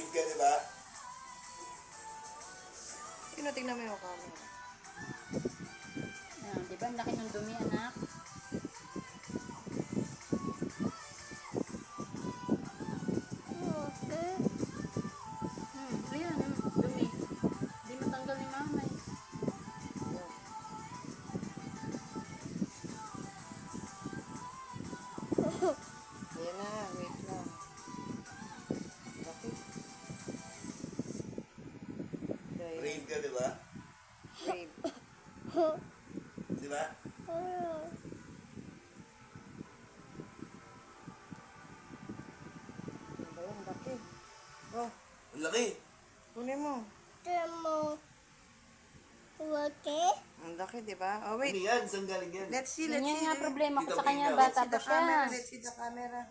Brave ka, di ba? Tingnan mo yung camera. Ayan, di ba? Ang laki ng dumi, anak. Ayan, dumi. Hindi matanggal ni mama eh. Ayan na, wait lang. Bakit? Brave ka, di ba? Brave. Di ba? Ano ba yun? Laki. Oh, Ang laki. kunin mo. Ang laki, di ba? Oh, Ano wait. yan? Saan galing yan? Let's see, let's Ganyan see. nga problema ko Tita sa kanya, Pina, bata Let's see pa the siya. camera, let's see the camera.